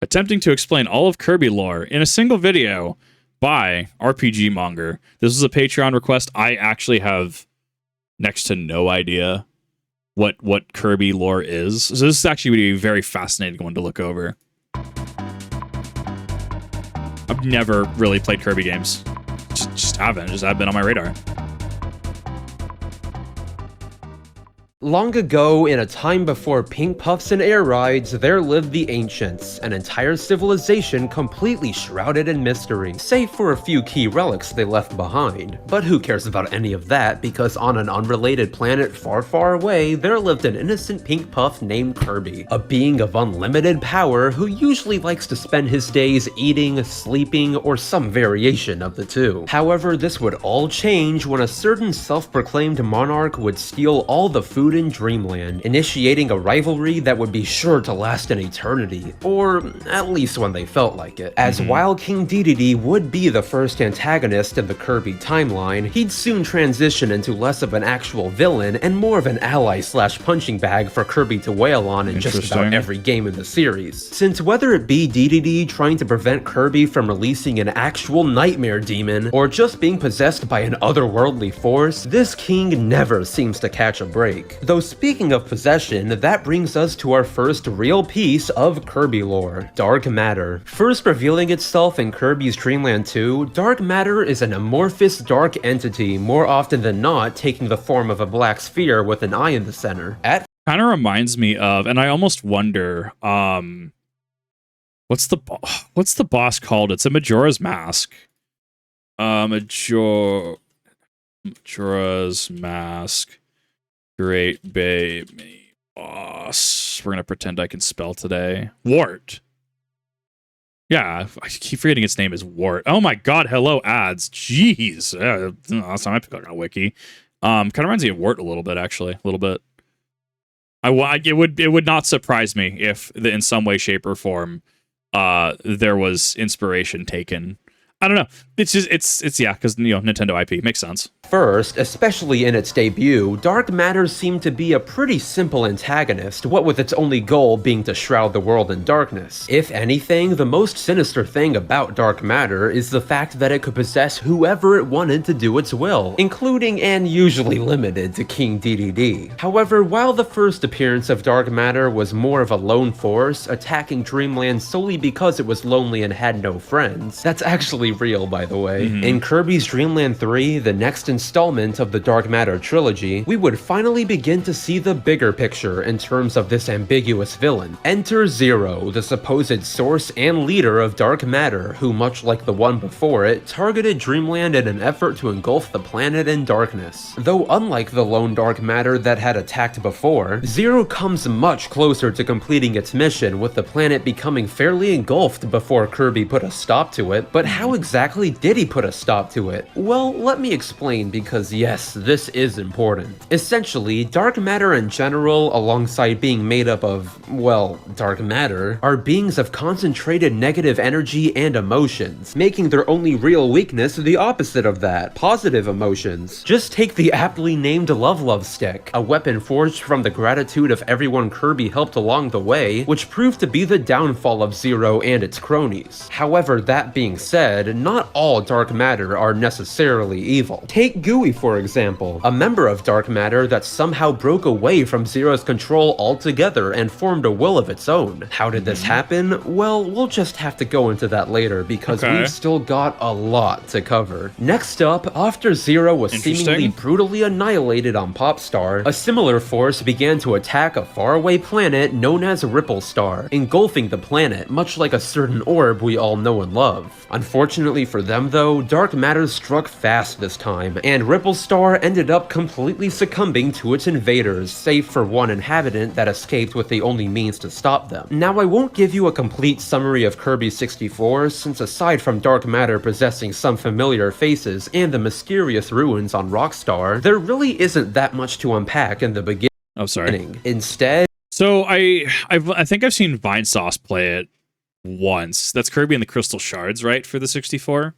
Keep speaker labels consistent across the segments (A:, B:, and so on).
A: attempting to explain all of Kirby lore in a single video by Rpg Monger. This is a Patreon request. I actually have next to no idea what Kirby lore is. So this is actually a very fascinating one to look over. I've never really played Kirby games. Just haven't. Just haven't been on my radar.
B: Long ago, in a time before pink puffs and air rides, there lived the Ancients, an entire civilization completely shrouded in mystery, save for a few key relics they left behind. But who cares about any of that, because on an unrelated planet far, far away, there lived an innocent pink puff named Kirby, a being of unlimited power who usually likes to spend his days eating, sleeping, or some variation of the two. However, this would all change when a certain self-proclaimed monarch would steal all the food in Dreamland, initiating a rivalry that would be sure to last an eternity, or at least when they felt like it. As while King Dedede would be the first antagonist in the Kirby timeline, he'd soon transition into less of an actual villain and more of an ally slash punching bag for Kirby to wail on in just about every game in the series. Since whether it be Dedede trying to prevent Kirby from releasing an actual nightmare demon, or just being possessed by an otherworldly force, this king never seems to catch a break. Though speaking of possession, that brings us to our first real piece of Kirby lore, Dark Matter. First revealing itself in Kirby's Dream Land 2, Dark Matter is an amorphous dark entity, more often than not taking the form of a black sphere with an eye in the center. Kind
A: of reminds me of, and I almost wonder, what's the boss called? It's a Majora's Mask. Majora's Mask. Great baby boss. We're gonna pretend I can spell today. Wart. Yeah, I keep forgetting its name is Wart. Oh my god, hello ads. Jeez. Last time I picked up a wiki. Kind of reminds me of Wart a little bit, actually. A little bit. It would not surprise me if in some way, shape, or form there was inspiration taken. I don't know. It's yeah, because Nintendo IP makes sense.
B: First, especially in its debut, Dark Matter seemed to be a pretty simple antagonist, what with its only goal being to shroud the world in darkness. If anything, the most sinister thing about Dark Matter is the fact that it could possess whoever it wanted to do its will, including and usually limited to King Dedede. However, while the first appearance of Dark Matter was more of a lone force, attacking Dreamland solely because it was lonely and had no friends, that's actually real, by the way. In Kirby's Dream Land 3, the next installment of the Dark Matter trilogy, we would finally begin to see the bigger picture in terms of this ambiguous villain. Enter Zero, the supposed source and leader of Dark Matter, who, much like the one before it, targeted Dreamland in an effort to engulf the planet in darkness. Though unlike the lone Dark Matter that had attacked before, Zero comes much closer to completing its mission, with the planet becoming fairly engulfed before Kirby put a stop to it. But how exactly did he put a stop to it? Well, let me explain, because yes, this is important. Essentially, Dark Matter in general, alongside being made up of, well, Dark Matter, are beings of concentrated negative energy and emotions, making their only real weakness the opposite of that, positive emotions. Just take the aptly named Love Stick, a weapon forged from the gratitude of everyone Kirby helped along the way, which proved to be the downfall of Zero and its cronies. However, that being said, not all Dark Matter are necessarily evil. Take Gooey, for example, a member of Dark Matter that somehow broke away from Zero's control altogether and formed a will of its own. How did this happen? Well, we'll just have to go into that later, because we've still got a lot to cover. Next up, after Zero was seemingly brutally annihilated on Popstar, a similar force began to attack a faraway planet known as Ripple Star, engulfing the planet, much like a certain orb we all know and love. Unfortunately for them though, Dark Matter struck fast this time, and Ripple Star ended up completely succumbing to its invaders, save for one inhabitant that escaped with the only means to stop them. Now, I won't give you a complete summary of Kirby 64, since aside from Dark Matter possessing some familiar faces and the mysterious ruins on Rockstar, there really isn't that much to unpack in the beginning.
A: Oh, sorry.
B: Instead,
A: so I think I've seen Vinesauce play it once. That's Kirby and the Crystal Shards, right, for the 64?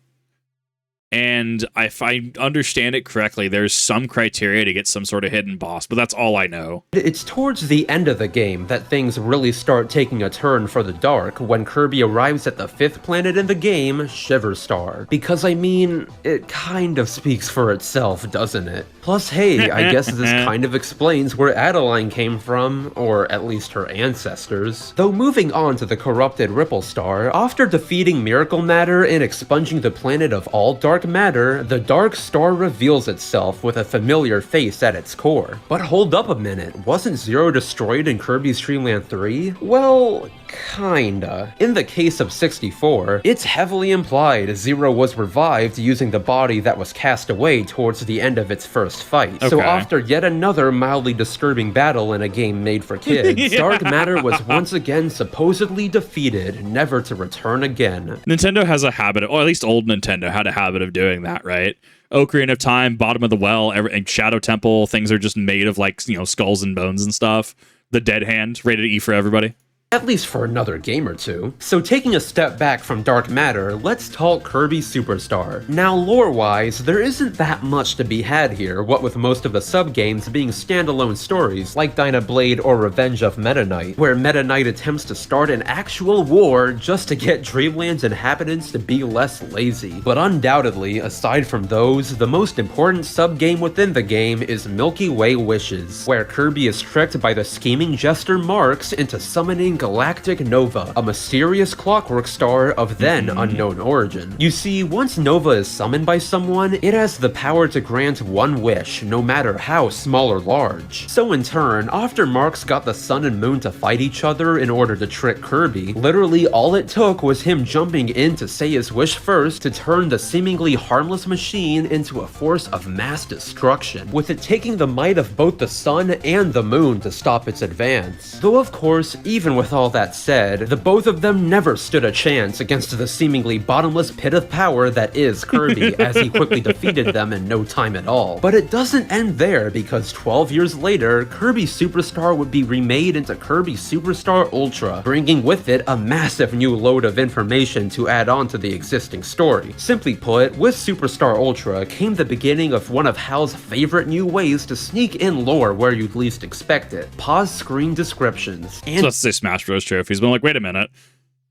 A: And if I understand it correctly, there's some criteria to get some sort of hidden boss, but that's all I know.
B: It's towards the end of the game that things really start taking a turn for the dark when Kirby arrives at the 5th planet in the game, Shiverstar. Because I mean, it kind of speaks for itself, doesn't it? Plus, hey, I guess this kind of explains where Adeline came from, or at least her ancestors. Though moving on to the corrupted Ripple Star, after defeating Miracle Matter and expunging the planet of all dark matter, the Dark Star reveals itself with a familiar face at its core. But hold up a minute, wasn't Zero destroyed in Kirby's Dream Land 3? Well, kinda. In the case of 64, it's heavily implied Zero was revived using the body that was cast away towards the end of its first fight. So after yet another mildly disturbing battle in a game made for kids, Dark Matter was once again supposedly defeated, never to return again.
A: Nintendo has a habit of, or at least old Nintendo had a habit of doing that, right? Ocarina of Time, Bottom of the Well, and Shadow Temple, things are just made of like, skulls and bones and stuff. The Dead Hand, rated E for everybody.
B: At least for another game or two. So taking a step back from Dark Matter, let's talk Kirby Superstar. Now lore-wise, there isn't that much to be had here, what with most of the sub-games being standalone stories, like Dynablade or Revenge of Meta Knight, where Meta Knight attempts to start an actual war just to get Dreamland's inhabitants to be less lazy. But undoubtedly, aside from those, the most important sub-game within the game is Milky Way Wishes, where Kirby is tricked by the scheming jester Marx into summoning Galactic Nova, a mysterious clockwork star of then unknown origin. You see, once Nova is summoned by someone, it has the power to grant one wish, no matter how small or large. So in turn, after Marx got the Sun and Moon to fight each other in order to trick Kirby, literally all it took was him jumping in to say his wish first to turn the seemingly harmless machine into a force of mass destruction, with it taking the might of both the Sun and the Moon to stop its advance. Though of course, even with all that said, the both of them never stood a chance against the seemingly bottomless pit of power that is Kirby, as he quickly defeated them in no time at all. But it doesn't end there, because 12 years later, Kirby Superstar would be remade into Kirby Superstar Ultra, bringing with it a massive new load of information to add on to the existing story. Simply put, with Superstar Ultra came the beginning of one of HAL's favorite new ways to sneak in lore where you'd least expect it. Pause screen descriptions. And
A: so let's say Smash Bros. Trophies, but I'm like, wait a minute.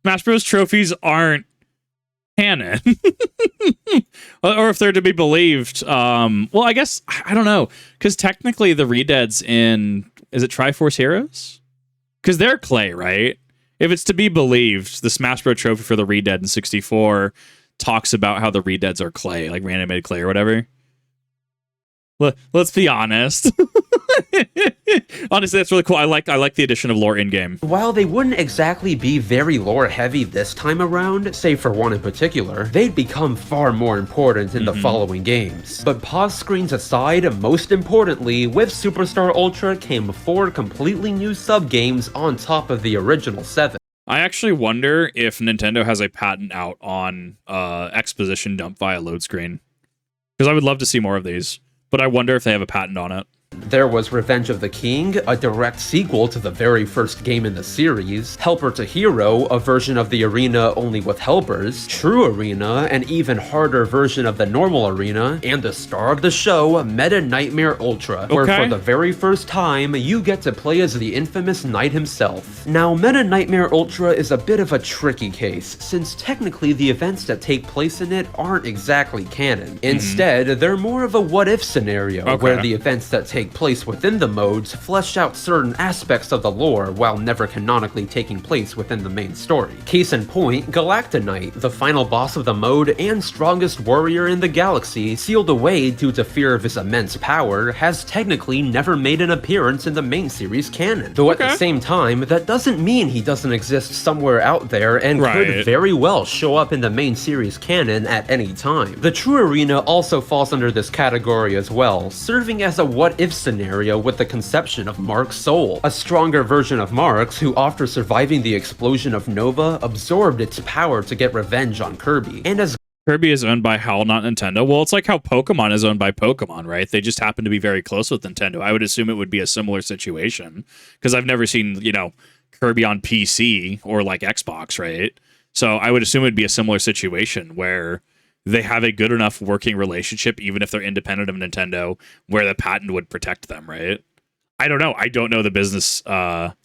A: Smash Bros. Trophies aren't canon. Or if they're to be believed, well, I guess, I don't know, because technically the Redeads in, is it Triforce Heroes? Because they're clay, right? If it's to be believed, the Smash Bros. Trophy for the Redead in 64 talks about how the Redeads are clay, like reanimated clay or whatever. Let's be honest. Honestly, that's really cool. I like the addition of lore in-game.
B: While they wouldn't exactly be very lore-heavy this time around, save for one in particular, they'd become far more important in the following games. But pause screens aside, most importantly, with Superstar Ultra came 4 completely new sub-games on top of the original 7.
A: I actually wonder if Nintendo has a patent out on exposition dump via load screen. Because I would love to see more of these. But I wonder if they have a patent on it.
B: There was Revenge of the King, a direct sequel to the very first game in the series, Helper to Hero, a version of the arena only with helpers, True Arena, an even harder version of the normal arena, and the star of the show, Meta Nightmare Ultra, where for the very first time, you get to play as the infamous Knight himself. Now, Meta Nightmare Ultra is a bit of a tricky case, since technically the events that take place in it aren't exactly canon. Instead, they're more of a what-if scenario, where the events that take place within the modes flesh out certain aspects of the lore while never canonically taking place within the main story. Case in point, Galactonite, the final boss of the mode and strongest warrior in the galaxy, sealed away due to fear of his immense power, has technically never made an appearance in the main series canon. Though at the same time, that doesn't mean he doesn't exist somewhere out there and could very well show up in the main series canon at any time. The True Arena also falls under this category as well, serving as a what-if scenario with the conception of Mark's soul, a stronger version of Marx who, after surviving the explosion of Nova, absorbed its power to get revenge on Kirby. And as
A: Kirby is owned by HAL, not Nintendo. Well, it's like how Pokemon is owned by Pokemon, right? They just happen to be very close with Nintendo. I would assume it would be a similar situation, because I've never seen, Kirby on PC or like Xbox, right? So I would assume it'd be a similar situation where they have a good enough working relationship, even if they're independent of Nintendo, where the patent would protect them, right? I don't know. I don't know the business side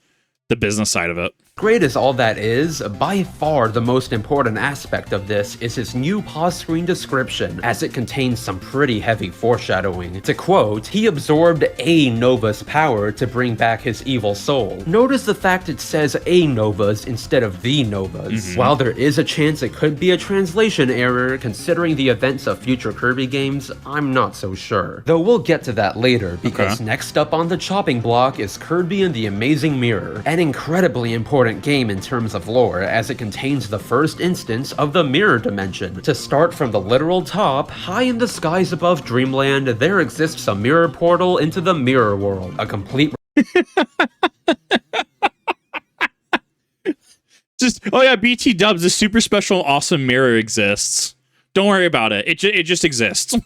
A: of it.
B: Great as all that is, by far the most important aspect of this is his new pause screen description, as it contains some pretty heavy foreshadowing. To quote, he absorbed a Nova's power to bring back his evil soul. Notice the fact it says a Nova's instead of the Novas. While there is a chance it could be a translation error, considering the events of future Kirby games, I'm not so sure. Though we'll get to that later, because next up on the chopping block is Kirby and the Amazing Mirror, an incredibly important game in terms of lore, as it contains the first instance of the mirror dimension. To start from the literal top, high in the skies above Dreamland, there exists a mirror portal into the mirror world, a complete
A: just, oh yeah, BT dubs, this super special awesome mirror exists. Don't worry about it. It just exists.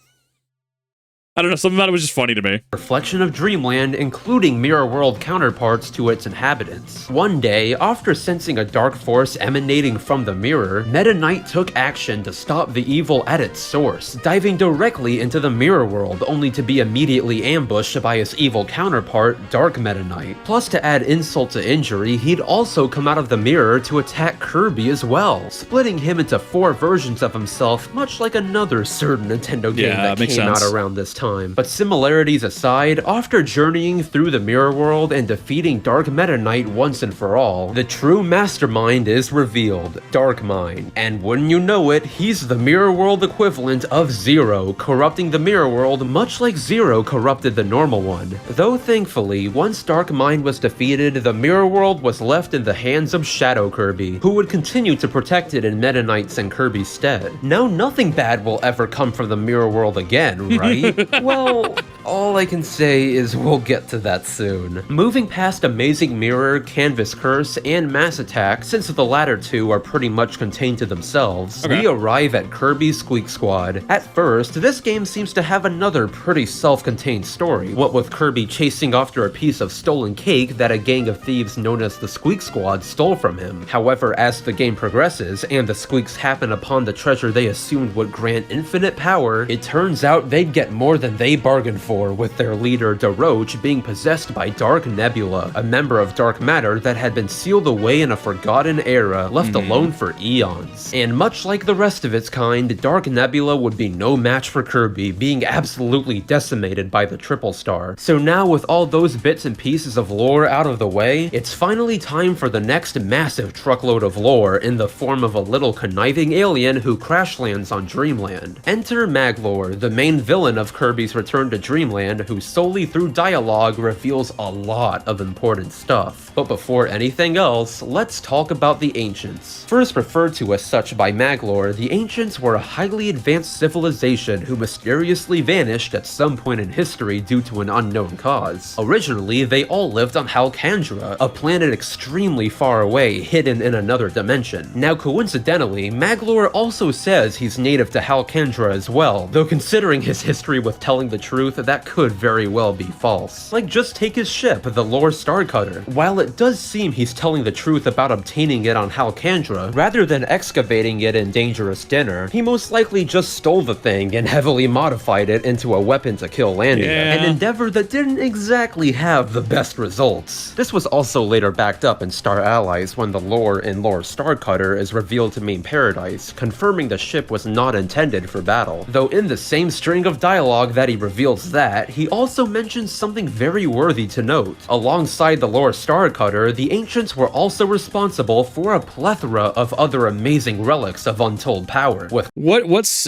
A: I don't know, something about it was just funny to me.
B: reflection of Dreamland, including mirror world counterparts to its inhabitants. One day, after sensing a dark force emanating from the mirror, Meta Knight took action to stop the evil at its source, diving directly into the mirror world, only to be immediately ambushed by his evil counterpart, Dark Meta Knight. Plus, to add insult to injury, he'd also come out of the mirror to attack Kirby as well, splitting him into 4 versions of himself, much like another certain Nintendo game that came out around this time. But similarities aside, after journeying through the mirror world and defeating Dark Meta Knight once and for all, the true mastermind is revealed, Darkmind. And wouldn't you know it, he's the mirror world equivalent of Zero, corrupting the mirror world much like Zero corrupted the normal one. Though thankfully, once Darkmind was defeated, the mirror world was left in the hands of Shadow Kirby, who would continue to protect it in Meta Knight's and Kirby's stead. Now nothing bad will ever come from the mirror world again, right? Well, all I can say is we'll get to that soon. Moving past Amazing Mirror, Canvas Curse, and Mass Attack, since the latter two are pretty much contained to themselves, we arrive at Kirby's Squeak Squad. At first, this game seems to have another pretty self-contained story, what with Kirby chasing after a piece of stolen cake that a gang of thieves known as the Squeak Squad stole from him. However, as the game progresses, and the Squeaks happen upon the treasure they assumed would grant infinite power, it turns out they'd get more than they bargained for, with their leader DeRoach being possessed by Dark Nebula, a member of dark matter that had been sealed away in a forgotten era, left alone for eons. And much like the rest of its kind, Dark Nebula would be no match for Kirby, being absolutely decimated by the Triple Star. So now, with all those bits and pieces of lore out of the way, it's finally time for the next massive truckload of lore in the form of a little conniving alien who crash lands on Dreamland. Enter Maglor, the main villain of Kirby's Return to Dreamland, who solely through dialogue reveals a lot of important stuff. But before anything else, let's talk about the Ancients. First referred to as such by Maglor, the Ancients were a highly advanced civilization who mysteriously vanished at some point in history due to an unknown cause. Originally, they all lived on Halkandra, a planet extremely far away, hidden in another dimension. Now coincidentally, Maglor also says he's native to Halkandra as well, though considering his history with telling the truth, that could very well be false. Like, just take his ship, the Lore Starcutter. While it does seem he's telling the truth about obtaining it on Halkandra, rather than excavating it in Dangerous Dinner, he most likely just stole the thing and heavily modified it into a weapon to kill Landia, an endeavor that didn't exactly have the best results. This was also later backed up in Star Allies when the lore in Lore Starcutter is revealed to mean paradise, confirming the ship was not intended for battle. Though in the same string of dialogue that he reveals that, he also mentions something very worthy to note. Alongside the Lore Starcutter, the Ancients were also responsible for a plethora of other amazing relics of untold power. With
A: what's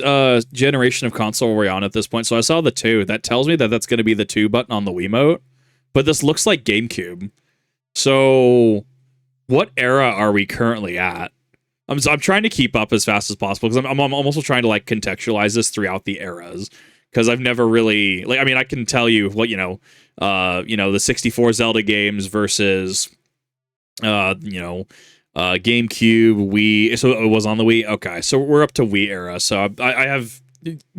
A: generation of console are we on at this point? So I saw the 2. That tells me that that's going to be the 2 button on the Wiimote, but this looks like GameCube. So what era are we currently at? I'm trying to keep up as fast as possible because I'm also trying to like contextualize this throughout the eras. Because I've never really, like, I mean, I can tell you what, the 64 Zelda games versus, GameCube, Wii. So it was on the Wii. Okay, so we're up to Wii era. So I have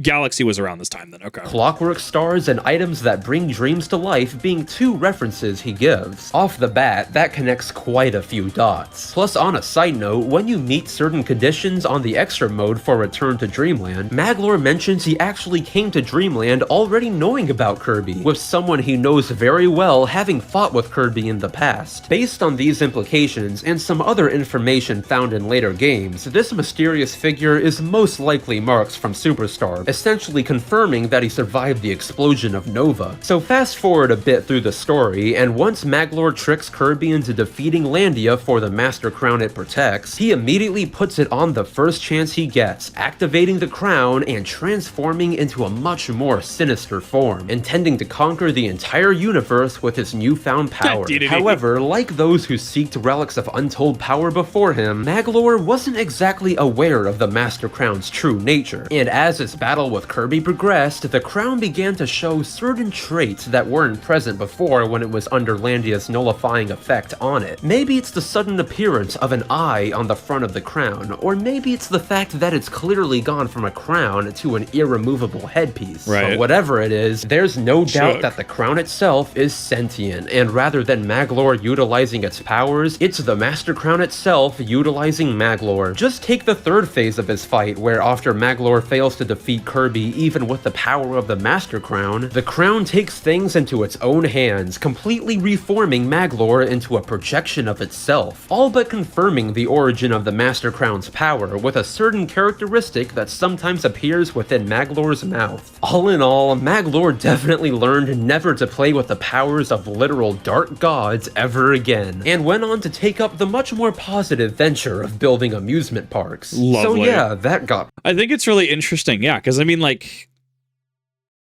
A: Galaxy was around this time then. Okay.
B: Clockwork stars and items that bring dreams to life being 2 references he gives. Off the bat, that connects quite a few dots. Plus, on a side note, when you meet certain conditions on the extra mode for Return to Dreamland, Maglor mentions he actually came to Dreamland already knowing about Kirby, with someone he knows very well having fought with Kirby in the past. Based on these implications and some other information found in later games, this mysterious figure is most likely Marx from Superstar, essentially confirming that he survived the explosion of Nova. So fast forward a bit through the story, and once Maglor tricks Kirby into defeating Landia for the Master Crown it protects, he immediately puts it on the first chance he gets, activating the crown and transforming into a much more sinister form, intending to conquer the entire universe with his newfound power. However, like those who seeked relics of untold power before him, Maglor wasn't exactly aware of the Master Crown's true nature, and as his battle with Kirby progressed, the crown began to show certain traits that weren't present before when it was under Landia's nullifying effect on it. Maybe it's the sudden appearance of an eye on the front of the crown, or maybe it's the fact that it's clearly gone from a crown to an irremovable headpiece.
A: Right.
B: But whatever it is, there's no doubt that the crown itself is sentient, and rather than Maglor utilizing its powers, it's the Master Crown itself utilizing Maglor. Just take the third phase of his fight, where after Maglor fails to defeat Kirby even with the power of the Master Crown, the crown takes things into its own hands, completely reforming Maglor into a projection of itself, all but confirming the origin of the Master Crown's power with a certain characteristic that sometimes appears within Maglor's mouth. All in all, Maglor definitely learned never to play with the powers of literal dark gods ever again, and went on to take up the much more positive venture of building amusement parks.
A: Lovely.
B: So yeah, that got...
A: I think it's really interesting, yeah, because I mean, like,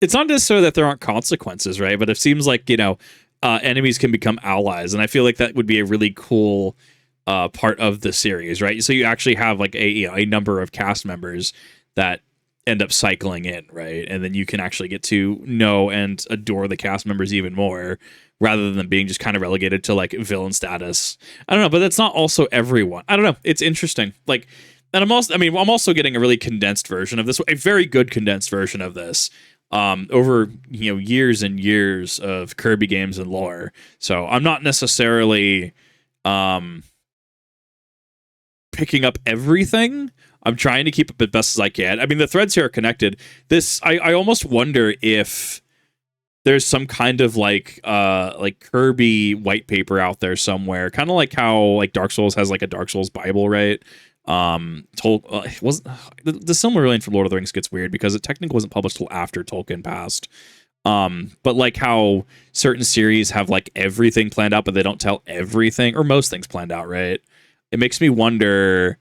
A: it's not necessarily that there aren't consequences, right? But it seems like, you know, enemies can become allies, and I feel like that would be a really cool part of the series, right? So you actually have like a number of cast members that end up cycling in, right? And then you can actually get to know and adore the cast members even more, rather than being just kind of relegated to like villain status. I don't know, but that's not also everyone. I don't know. It's interesting. Like, and I'm also getting a really condensed version of this, a very good condensed version of this, over, you know, years and years of Kirby games and lore. So I'm not necessarily picking up everything. I'm trying to keep up as best as I can. I mean, the threads here are connected. I almost wonder if there's some kind of like Kirby white paper out there somewhere, kind of like how like Dark Souls has like a Dark Souls Bible, right? The Silmarillion from Lord of the Rings gets weird because it technically wasn't published till after Tolkien passed. But like how certain series have like everything planned out, but they don't tell everything or most things planned out, right? It makes me wonder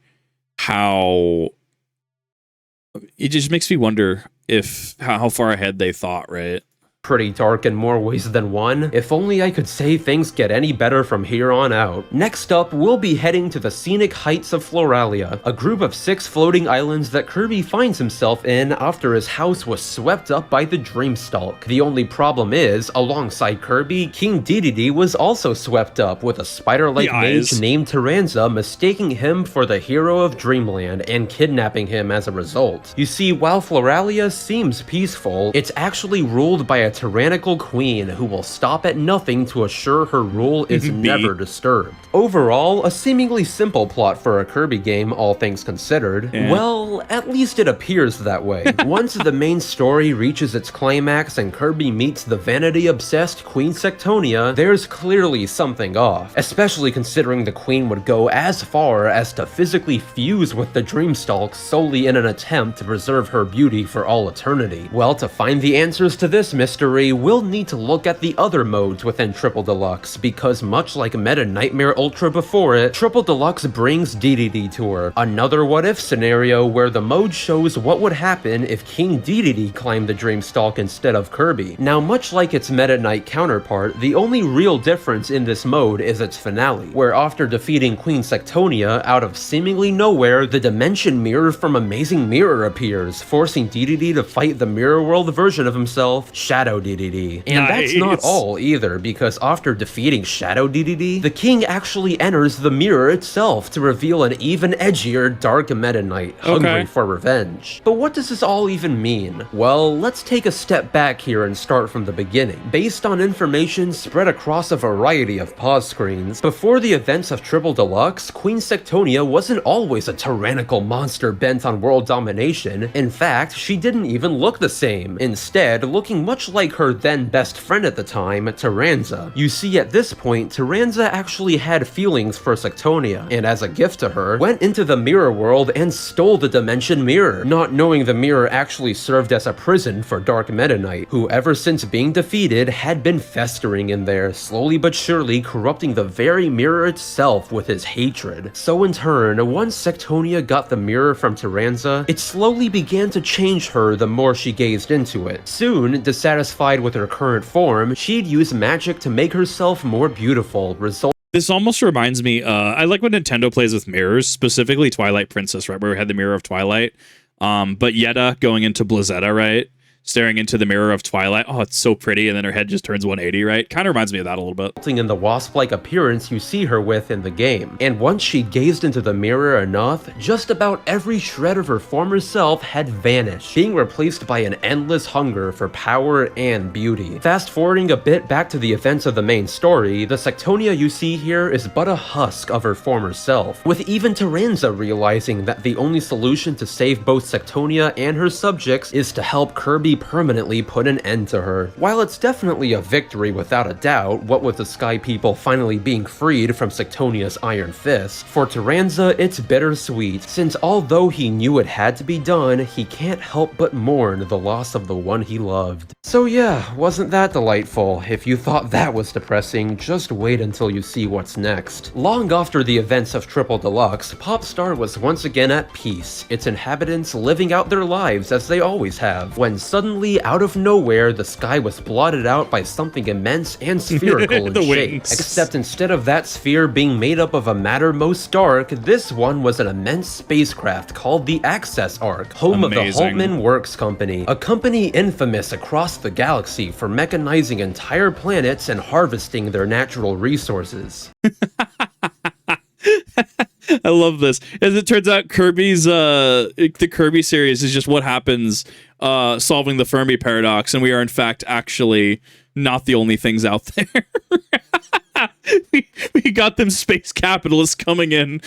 A: it just makes me wonder if how far ahead they thought, right?
B: Pretty dark in more ways than one. If only I could say things get any better from here on out. Next up, we'll be heading to the scenic heights of Floralia, a group of 6 floating islands that Kirby finds himself in after his house was swept up by the Dreamstalk. The only problem is, alongside Kirby, King Dedede was also swept up, with a spider-like mage named Tyranza mistaking him for the hero of Dreamland and kidnapping him as a result. You see, while Floralia seems peaceful, it's actually ruled by a tyrannical queen who will stop at nothing to assure her rule is never disturbed. Overall, a seemingly simple plot for a Kirby game, all things considered. Yeah. Well, at least it appears that way. Once the main story reaches its climax and Kirby meets the vanity-obsessed Queen Sectonia, there's clearly something off, especially considering the queen would go as far as to physically fuse with the Dreamstalk solely in an attempt to preserve her beauty for all eternity. Well, to find the answers to this mystery, we'll need to look at the other modes within Triple Deluxe, because much like Meta Nightmare Ultra before it, Triple Deluxe brings Dedede to her, another what-if scenario where the mode shows what would happen if King Dedede climbed the Dreamstalk instead of Kirby. Now, much like its Meta Knight counterpart, the only real difference in this mode is its finale, where after defeating Queen Sectonia, out of seemingly nowhere, the Dimension Mirror from Amazing Mirror appears, forcing Dedede to fight the Mirror World version of himself, Shadow, Shadow DDD. And that's not
A: Nice.
B: all either, because after defeating Shadow DDD, the king actually enters the mirror itself to reveal an even edgier Dark Meta Knight, hungry for revenge. But what does this all even mean? Well, let's take a step back here and start from the beginning. Based on information spread across a variety of pause screens, before the events of Triple Deluxe, Queen Sectonia wasn't always a tyrannical monster bent on world domination. In fact, she didn't even look the same, instead looking much like her then best friend at the time, Tyranza. You see, at this point, Tyranza actually had feelings for Sectonia, and as a gift to her, went into the mirror world and stole the Dimension Mirror, not knowing the mirror actually served as a prison for Dark Meta Knight, who ever since being defeated had been festering in there, slowly but surely corrupting the very mirror itself with his hatred. So in turn, once Sectonia got the mirror from Tyranza, it slowly began to change her the more she gazed into it. Soon, dissatisfied with her current form, she'd use magic to make herself more beautiful,
A: This almost reminds me, I like when Nintendo plays with mirrors, specifically Twilight Princess, right, where we had the Mirror of Twilight, but Yetta going into Blizzetta, right, staring into the Mirror of Twilight, oh, it's so pretty, and then her head just turns 180, right, kind of reminds me of that a little bit.
B: In the wasp-like appearance you see her with in the game. And once she gazed into the mirror enough, just about every shred of her former self had vanished, being replaced by an endless hunger for power and beauty. Fast forwarding a bit back to the events of the main story, the Sectonia you see here is but a husk of her former self, with even Tyranza realizing that the only solution to save both Sectonia and her subjects is to help Kirby permanently put an end to her. While it's definitely a victory without a doubt, what with the Sky People finally being freed from Sectonia's Iron Fist, for Tyranza it's bittersweet, since although he knew it had to be done, he can't help but mourn the loss of the one he loved. So yeah, wasn't that delightful? If you thought that was depressing, just wait until you see what's next. Long after the events of Triple Deluxe, Popstar was once again at peace, its inhabitants living out their lives as they always have, when suddenly, out of nowhere, the sky was blotted out by something immense and spherical in shape.
A: Wings.
B: Except instead of that sphere being made up of a matter most dark, this one was an immense spacecraft called the Access Arc, home of the Holtman Works Company, a company infamous across the galaxy for mechanizing entire planets and harvesting their natural resources.
A: I love this. As it turns out, Kirby's the Kirby series is just what happens solving the Fermi paradox, and we are in fact actually not the only things out there. we got them space capitalists coming in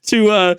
A: to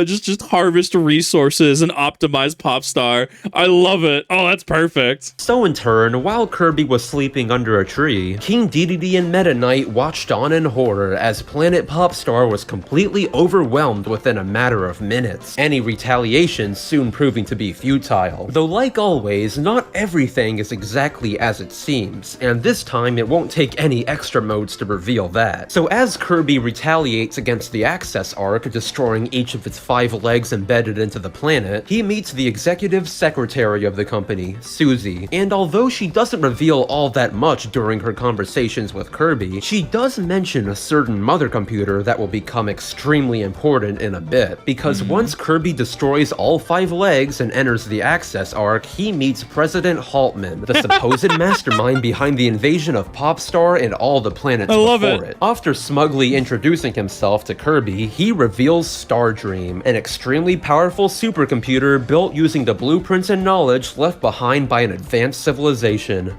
A: just harvest resources and optimize Popstar. I love it. Oh, that's perfect.
B: So in turn, while Kirby was sleeping under a tree, King Dedede and Meta Knight watched on in horror as Planet Popstar was completely overwhelmed within a matter of minutes, any retaliation soon proving to be futile. Though like always, not everything is exactly as it seems, and this time it won't take any extra modes to reveal that. So as Kirby retaliates against the Access Arc, destroying each of its 5 legs embedded into the planet, he meets the executive secretary of the company, Susie, and although she doesn't reveal all that much during her conversations with Kirby, she does mention a certain mother computer that will become extremely important in a bit, because once Kirby destroys all 5 legs and enters the Access Arc, he meets President Haltman, the supposed mastermind behind the invasion of Popstar and all the planets before it. After smugly introducing himself to Kirby, he reveals Stardream, an extremely powerful supercomputer built using the blueprints and knowledge left behind by an advanced civilization.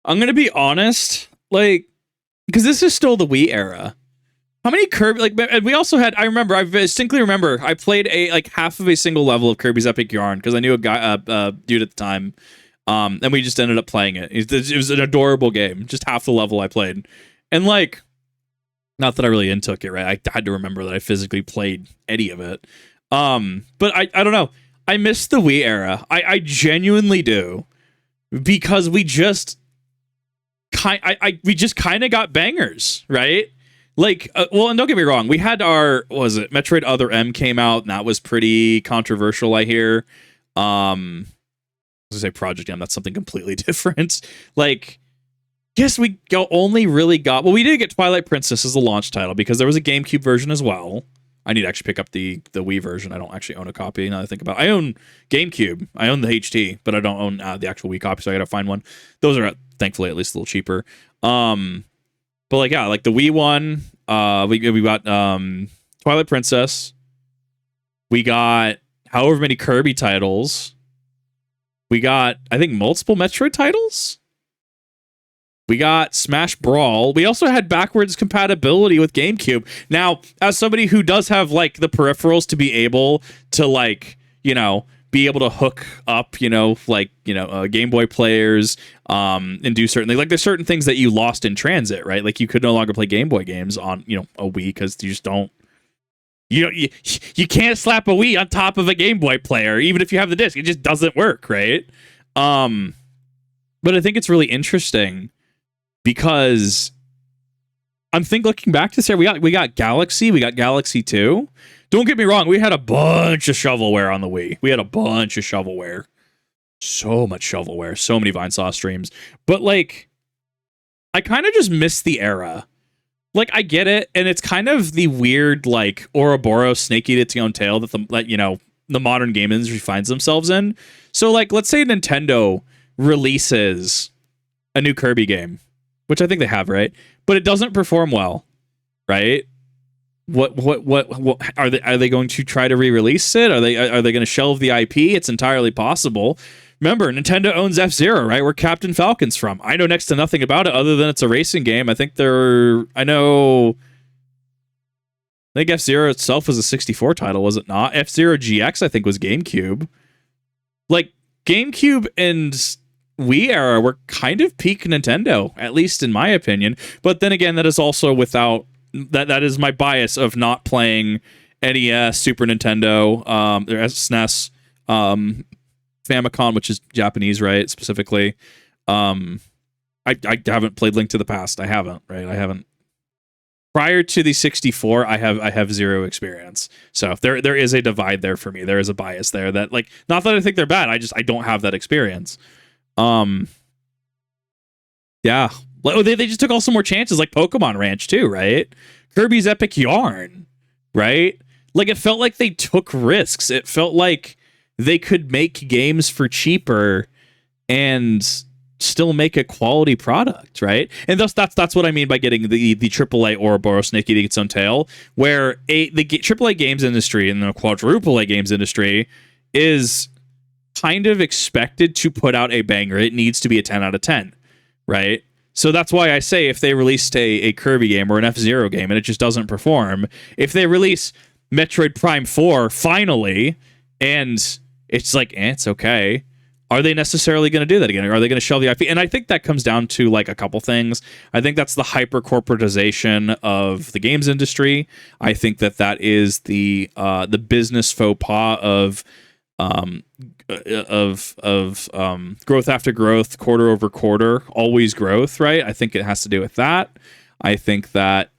A: I'm gonna be honest, like, because this is still the Wii era. How many Kirby, like, and we also had, I distinctly remember, I played half of a single level of Kirby's Epic Yarn, because I knew a guy, dude at the time, and we just ended up playing it. It was an adorable game, just half the level I played. And, like, not that I really intook it, right? I had to remember that I physically played any of it. But I don't know. I miss the Wii era. I genuinely do. Because we just kind of got bangers, right? Like, well, and don't get me wrong, we had our, what was it, Metroid Other M came out, and that was pretty controversial, I hear. I was gonna say Project M, that's something completely different. Like, yes, we only really got, well, we did get Twilight Princess as a launch title, because there was a GameCube version as well. I need to actually pick up the Wii version. I don't actually own a copy. Now that I think about it. I own GameCube. I own the HT, but I don't own the actual Wii copy, so I gotta find one. Those are thankfully at least a little cheaper. But like yeah, like the Wii one, we got Twilight Princess. We got however many Kirby titles. We got, I think, multiple Metroid titles. We got Smash Brawl. We also had backwards compatibility with GameCube. Now, as somebody who does have like the peripherals to be able to like, you know, be able to hook up, Game Boy players, and do certain things. Like there's certain things that you lost in transit, right? Like you could no longer play Game Boy games on, a Wii because you just don't. You can't slap a Wii on top of a Game Boy player, even if you have the disc. It just doesn't work, right? But I think it's really interesting because looking back to this year, we got Galaxy, we got Galaxy 2. Don't get me wrong, we had a bunch of shovelware on the Wii. We had a bunch of shovelware. So much shovelware, so many Vinesauce streams. But like, I kind of just miss the era. Like, I get it, and it's kind of the weird, like, Ouroboros snake eat its own tail that the modern game industry finds themselves in. So, like, let's say Nintendo releases a new Kirby game, which I think they have, right? But it doesn't perform well, right? What are they going to try to re-release it? Are they going to shelve the IP? It's entirely possible. Remember, Nintendo owns F-Zero, right? Where Captain Falcon's from. I know next to nothing about it other than it's a racing game. I think F-Zero itself was a 64 title, was it not? F-Zero GX, I think, was GameCube. Like, GameCube and Wii era were kind of peak Nintendo, at least in my opinion. But then again, that is also without... That is my bias of not playing NES, Super Nintendo, SNES, Famicom, which is Japanese, right? Specifically, I haven't played Link to the Past. I haven't, right? I haven't. Prior to the 64, I have zero experience. So there is a divide there for me. There is a bias there that, like, not that I think they're bad. I don't have that experience. Yeah. They just took all some more chances, like Pokemon Ranch too, right? Kirby's Epic Yarn, right? Like, it felt like they took risks. It felt like they could make games for cheaper and still make a quality product, right? And that's what I mean by getting the AAA Ouroboros snake eating its own tail, where the AAA games industry and the quadruple A games industry is kind of expected to put out a banger. It needs to be a 10 out of 10, right? So that's why I say if they released a Kirby game or an F-Zero game and it just doesn't perform, if they release Metroid Prime 4 finally and it's like, it's okay, are they necessarily going to do that again? Or are they going to shelve the IP? And I think that comes down to like a couple things. I think that's the hyper corporatization of the games industry. I think that is the business faux pas of growth after growth, quarter over quarter, always growth, right? I think it has to do with that. I think that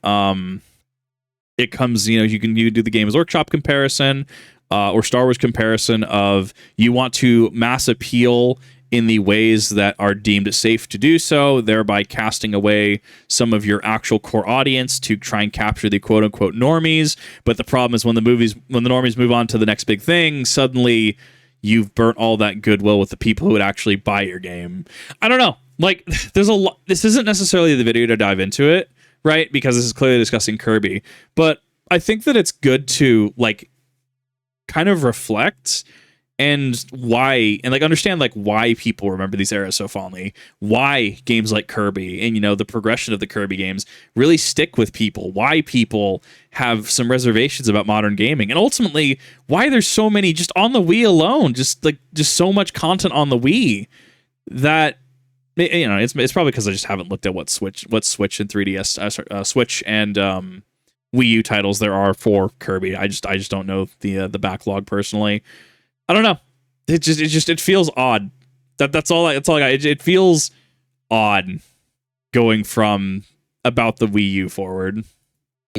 A: it comes, you do the Games Workshop comparison or Star Wars comparison of you want to mass appeal in the ways that are deemed safe to do so, thereby casting away some of your actual core audience to try and capture the quote-unquote normies. But the problem is when the normies move on to the next big thing, suddenly you've burnt all that goodwill with the people who would actually buy your game. I don't know. Like, there's a lot. This isn't necessarily the video to dive into it, right? Because this is clearly discussing Kirby. But I think that it's good to, like, kind of reflect and understand like why people remember these eras so fondly, why games like Kirby and the progression of the Kirby games really stick with people, why people have some reservations about modern gaming, and ultimately why there's so many just on the Wii alone, just so much content on the Wii that it's probably because I just haven't looked at what Switch and 3DS Switch and Wii U titles there are for Kirby. I just don't know the backlog personally. I don't know. It feels odd. That's all I got. It feels odd going from about the Wii U forward.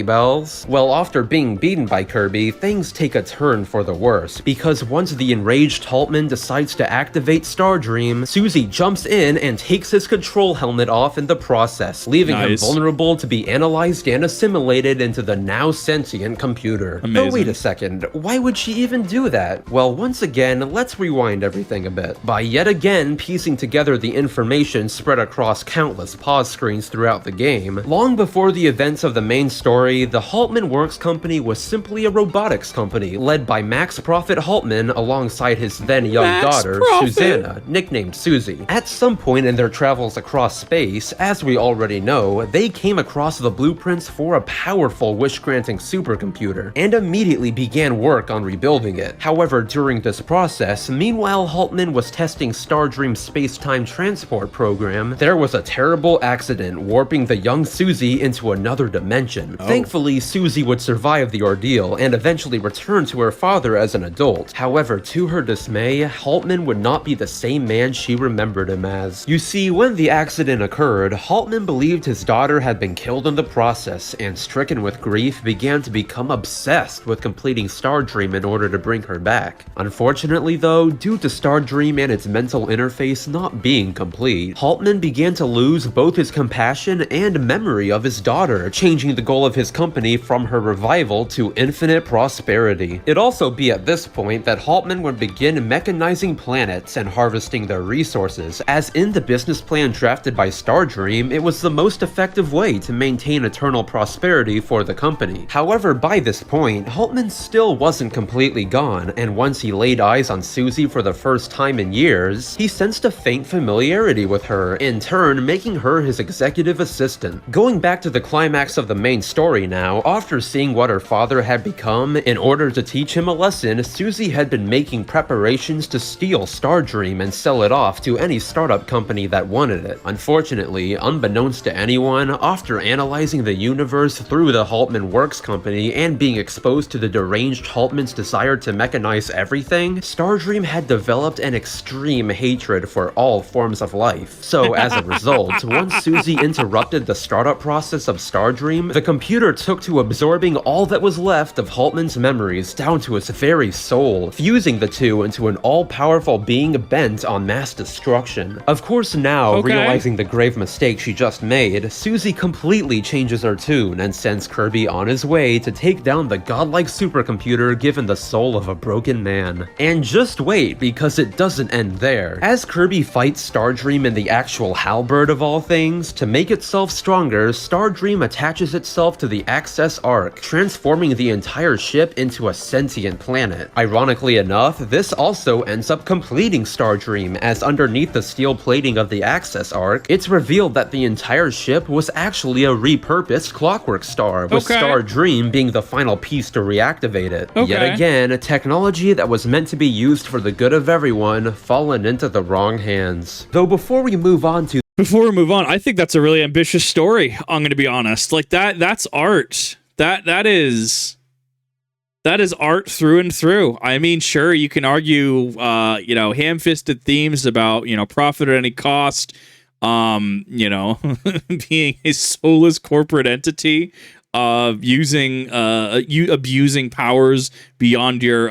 B: bells? Well, after being beaten by Kirby, things take a turn for the worse, because once the enraged Haltman decides to activate Stardream, Susie jumps in and takes his control helmet off in the process, leaving him vulnerable to be analyzed and assimilated into the now sentient computer.
A: Amazing.
B: But wait a second, why would she even do that? Well, once again, let's rewind everything a bit. By yet again piecing together the information spread across countless pause screens throughout the game, long before the events of the main story, the Haltman Works Company was simply a robotics company led by Max Prophet Haltman alongside his then young daughter, Susanna, nicknamed Susie. At some point in their travels across space, as we already know, they came across the blueprints for a powerful wish-granting supercomputer and immediately began work on rebuilding it. However, during this process, meanwhile Haltman was testing Stardream's space-time transport program, there was a terrible accident warping the young Susie into another dimension. Thankfully, Susie would survive the ordeal and eventually return to her father as an adult. However, to her dismay, Haltman would not be the same man she remembered him as. You see, when the accident occurred, Haltman believed his daughter had been killed in the process, and stricken with grief, began to become obsessed with completing Stardream in order to bring her back. Unfortunately though, due to Stardream and its mental interface not being complete, Haltman began to lose both his compassion and memory of his daughter, changing the goal of his company from her revival to infinite prosperity. It'd also be at this point that Haltman would begin mechanizing planets and harvesting their resources, as in the business plan drafted by Stardream, it was the most effective way to maintain eternal prosperity for the company. However, by this point, Haltman still wasn't completely gone, and once he laid eyes on Susie for the first time in years, he sensed a faint familiarity with her, in turn making her his executive assistant. Going back to the climax of the main story now, after seeing what her father had become, in order to teach him a lesson, Susie had been making preparations to steal Stardream and sell it off to any startup company that wanted it. Unfortunately, unbeknownst to anyone, after analyzing the universe through the Haltman Works Company and being exposed to the deranged Haltman's desire to mechanize everything, Stardream had developed an extreme hatred for all forms of life. So as a result, once Susie interrupted the startup process of Stardream, the computer took to absorbing all that was left of Haltman's memories down to its very soul, fusing the two into an all-powerful being bent on mass destruction. Of course now, realizing the grave mistake she just made, Susie completely changes her tune and sends Kirby on his way to take down the godlike supercomputer given the soul of a broken man. And just wait, because it doesn't end there. As Kirby fights Stardream in the actual halberd of all things, to make itself stronger, Stardream attaches itself to the Access Arc, transforming the entire ship into a sentient planet. Ironically enough, this also ends up completing Stardream, as underneath the steel plating of the Access Arc, it's revealed that the entire ship was actually a repurposed Clockwork Star, with Stardream being the final piece to reactivate it. Yet again, a technology that was meant to be used for the good of everyone, fallen into the wrong hands. Though before we move on,
A: I think that's a really ambitious story. I'm going to be honest. Like that's art. That is art through and through. I mean, sure, you can argue, ham-fisted themes about, profit at any cost, being a soulless corporate entity, abusing powers beyond your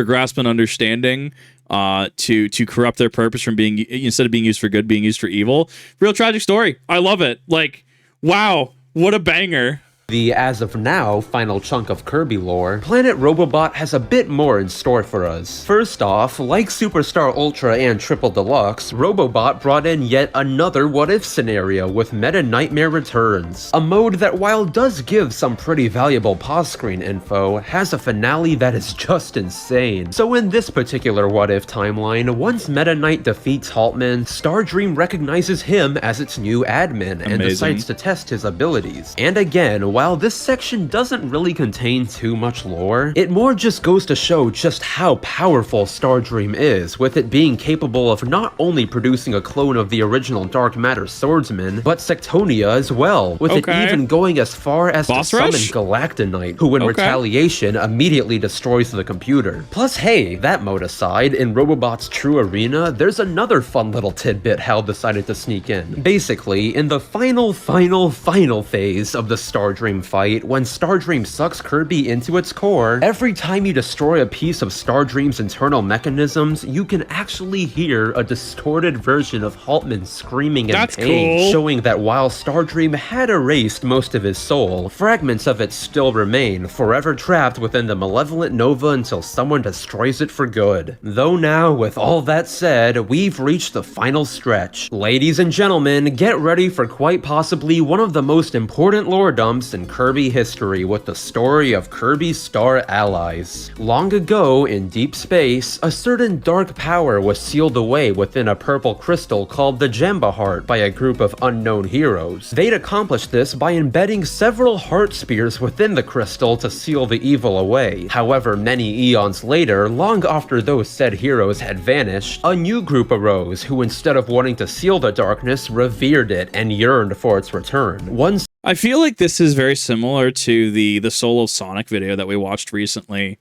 A: grasp and understanding, to corrupt their purpose from being, instead of being used for good, being used for evil. Real tragic story. I love it. Like, wow, what a banger.
B: The, as of now, final chunk of Kirby lore, Planet Robobot has a bit more in store for us. First off, like Superstar Ultra and Triple Deluxe, Robobot brought in yet another what-if scenario with Meta Nightmare Returns, a mode that, while does give some pretty valuable pause screen info, has a finale that is just insane. So in this particular what-if timeline, once Meta Knight defeats Haltman, Stardream recognizes him as its new admin and decides to test his abilities. And again, while this section doesn't really contain too much lore, it more just goes to show just how powerful Stardream is, with it being capable of not only producing a clone of the original Dark Matter swordsman, but Sectonia as well, with it even going as far as to summon Galactonite, who in retaliation immediately destroys the computer. Plus hey, that mode aside, in Robobot's True Arena, there's another fun little tidbit Hal decided to sneak in. Basically, in the final phase of the Stardream fight, when Stardream sucks Kirby into its core, every time you destroy a piece of Stardream's internal mechanisms, you can actually hear a distorted version of Haltman screaming in pain, showing that while Stardream had erased most of his soul, fragments of it still remain, forever trapped within the malevolent Nova until someone destroys it for good. Though now, with all that said, we've reached the final stretch. Ladies and gentlemen, get ready for quite possibly one of the most important lore dumps in Kirby history with the story of Kirby's Star Allies. Long ago, in deep space, a certain dark power was sealed away within a purple crystal called the Jamba Heart by a group of unknown heroes. They'd accomplished this by embedding several heart spears within the crystal to seal the evil away. However, many eons later, long after those said heroes had vanished, a new group arose who, instead of wanting to seal the darkness, revered it and yearned for its return.
A: I feel like this is very similar to the Soul of Sonic video that we watched recently,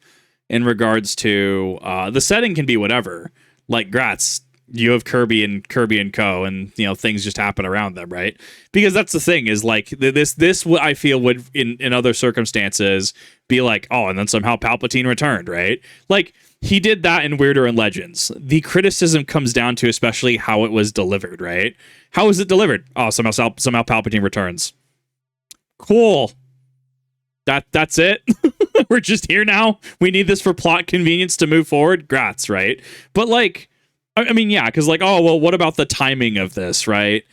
A: in regards to the setting can be whatever. Like, Gratz, you have Kirby and Co, and you know things just happen around them, right? Because that's the thing, is like this I feel would in other circumstances be like, oh, and then somehow Palpatine returned, right? Like, he did that in Weirder and Legends. The criticism comes down to especially how it was delivered, right? How was it delivered? Oh, somehow Palpatine returns. Cool. That's it. We're just here now. We need this for plot convenience to move forward. Grats, right? But like, I mean, yeah, because like, oh well, what about the timing of this, right?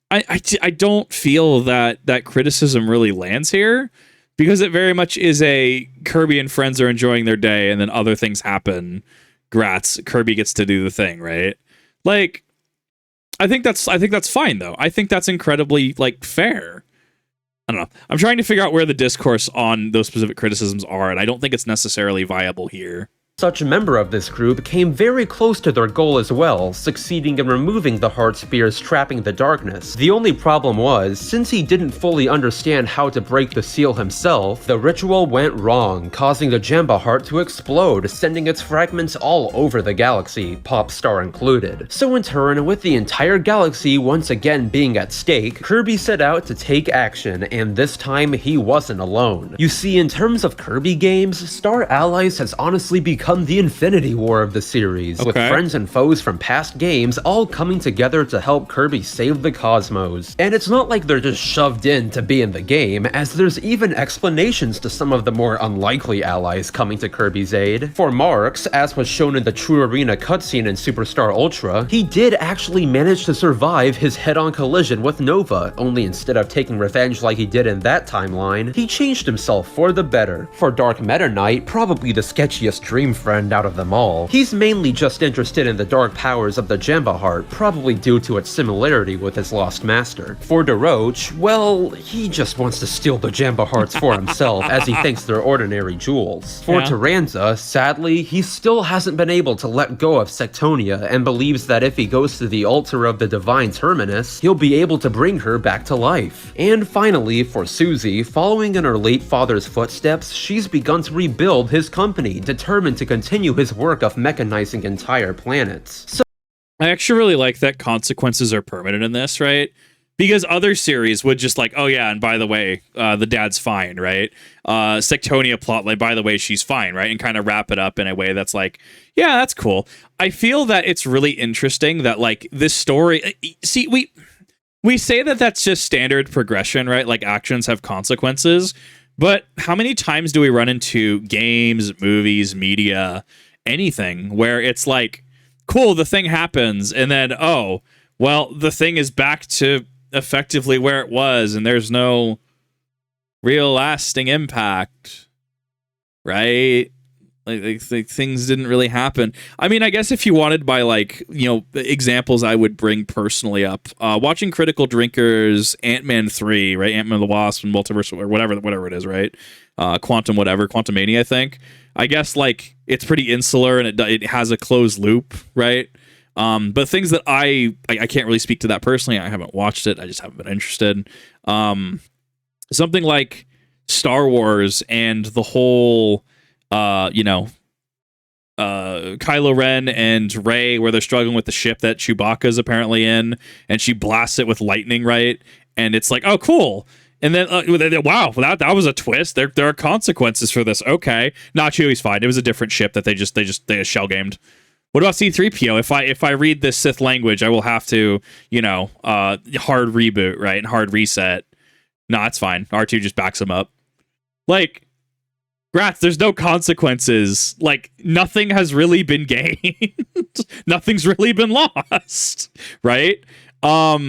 A: I don't feel that criticism really lands here, because it very much is a Kirby and friends are enjoying their day, and then other things happen. Grats, Kirby gets to do the thing, right? Like, I think that's fine though. I think that's incredibly like fair. I don't know. I'm trying to figure out where the discourse on those specific criticisms are, and I don't think it's necessarily viable here.
B: Such a member of this group came very close to their goal as well, succeeding in removing the heart spears trapping the darkness. The only problem was, since he didn't fully understand how to break the seal himself, the ritual went wrong, causing the Jamba Heart to explode, sending its fragments all over the galaxy, Popstar included. So in turn, with the entire galaxy once again being at stake, Kirby set out to take action, and this time he wasn't alone. You see, in terms of Kirby games, Star Allies has honestly become the Infinity War of the series, with friends and foes from past games all coming together to help Kirby save the cosmos. And it's not like they're just shoved in to be in the game, as there's even explanations to some of the more unlikely allies coming to Kirby's aid. For Marx, as was shown in the True Arena cutscene in Superstar Ultra, he did actually manage to survive his head-on collision with Nova, only instead of taking revenge like he did in that timeline, he changed himself for the better. For Dark Meta Knight, probably the sketchiest dream friend out of them all, he's mainly just interested in the dark powers of the Jamba Heart, probably due to its similarity with his lost master. For DeRoach, well, he just wants to steal the Jamba Hearts for himself, as he thinks they're ordinary jewels. For Taranza, sadly, he still hasn't been able to let go of Sectonia, and believes that if he goes to the altar of the Divine Terminus, he'll be able to bring her back to life. And finally, for Susie, following in her late father's footsteps, she's begun to rebuild his company, determined to continue his work of mechanizing entire planets. So
A: I actually really like that consequences are permanent in this, right? Because other series would just like, oh yeah, and by the way, the dad's fine, right? Sectonia plotline, by the way, she's fine, right? And kind of wrap it up in a way that's like, yeah, that's cool. I feel that it's really interesting that like this story, see, we say that that's just standard progression, right? Like actions have consequences. But how many times do we run into games, movies, media, anything where it's like, cool, the thing happens, and then, oh, well, the thing is back to effectively where it was, and there's no real lasting impact, right? Like things didn't really happen. I mean, I guess if you wanted by like, you know, examples I would bring personally up, watching Critical Drinkers Ant-Man 3, right? Ant-Man the Wasp and Multiverse or whatever it is, right? Quantumania, I think. I guess like it's pretty insular and it has a closed loop, right? But things that I can't really speak to that personally. I haven't watched it. I just haven't been interested. Something like Star Wars and the whole Kylo Ren and Rey, where they're struggling with the ship that Chewbacca's apparently in, and she blasts it with lightning, right? And it's like, oh, cool. And then, wow, that was a twist. There are consequences for this. Okay, not Chewie's fine. It was a different ship that they just shell gamed. What about C-3PO? If I read this Sith language, I will have to, hard reboot, right, and hard reset. No, it's fine. R2 just backs him up. Like, Grats, there's no consequences. Like, nothing has really been gained. Nothing's really been lost, right? Or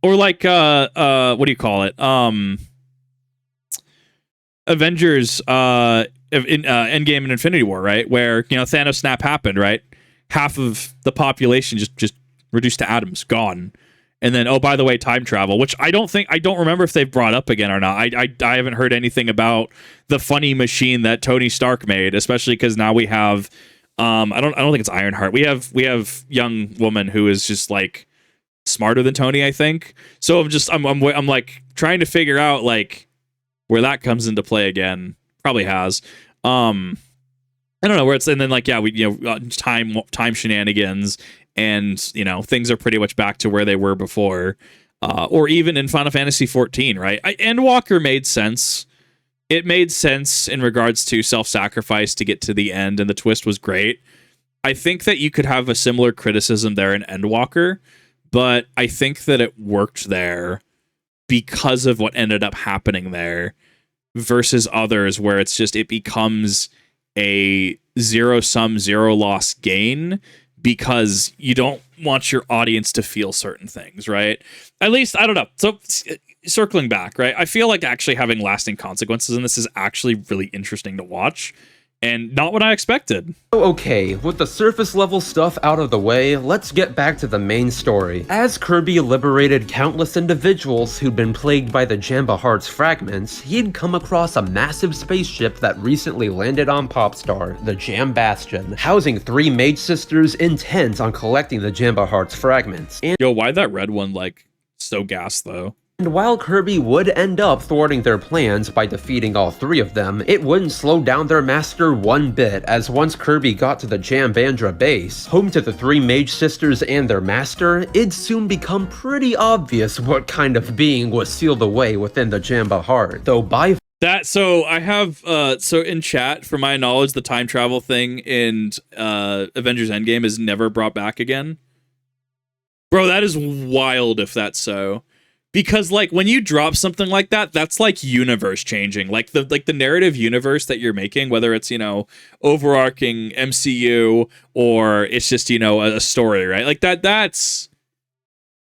A: like, what do you call it? Avengers, in Endgame and Infinity War, right? Where, Thanos snap happened, right? Half of the population just reduced to atoms, gone. And then, oh, by the way, time travel, which I don't remember if they've brought up again or not. I haven't heard anything about the funny machine that Tony Stark made, especially because now we have, I don't think it's Ironheart. We have young woman who is just like smarter than Tony, I think. So I'm like trying to figure out like where that comes into play again. Probably has. I don't know where it's, and then like, yeah, we, time shenanigans. And, things are pretty much back to where they were before. Or even in Final Fantasy XIV, right? Endwalker made sense. It made sense in regards to self-sacrifice to get to the end, and the twist was great. I think that you could have a similar criticism there in Endwalker, but I think that it worked there because of what ended up happening there versus others where it becomes a zero-sum, zero-loss gain because you don't want your audience to feel certain things, right? At least, I don't know. So, circling back, right? I feel like actually having lasting consequences in this is actually really interesting to watch, and not what I expected.
B: Okay, with the surface level stuff out of the way, let's get back to the main story. As Kirby liberated countless individuals who'd been plagued by the Jamba Heart's fragments, he'd come across a massive spaceship that recently landed on Popstar, the Jam Bastion, housing 3 mage sisters intent on collecting the Jamba Heart's fragments.
A: Yo, why that red one, like, so gassed, though?
B: And while Kirby would end up thwarting their plans by defeating all 3 of them, it wouldn't slow down their master one bit, as once Kirby got to the Jambandra base, home to the 3 mage sisters and their master, it'd soon become pretty obvious what kind of being was sealed away within the Jamba Heart. Though by
A: so I have so in chat, for my knowledge, the time travel thing in Avengers Endgame is never brought back again. Bro, that is wild if that's so. Because like when you drop something like that, that's like universe changing. Like the narrative universe that you're making, whether it's, overarching MCU or it's just, a story, right? Like that's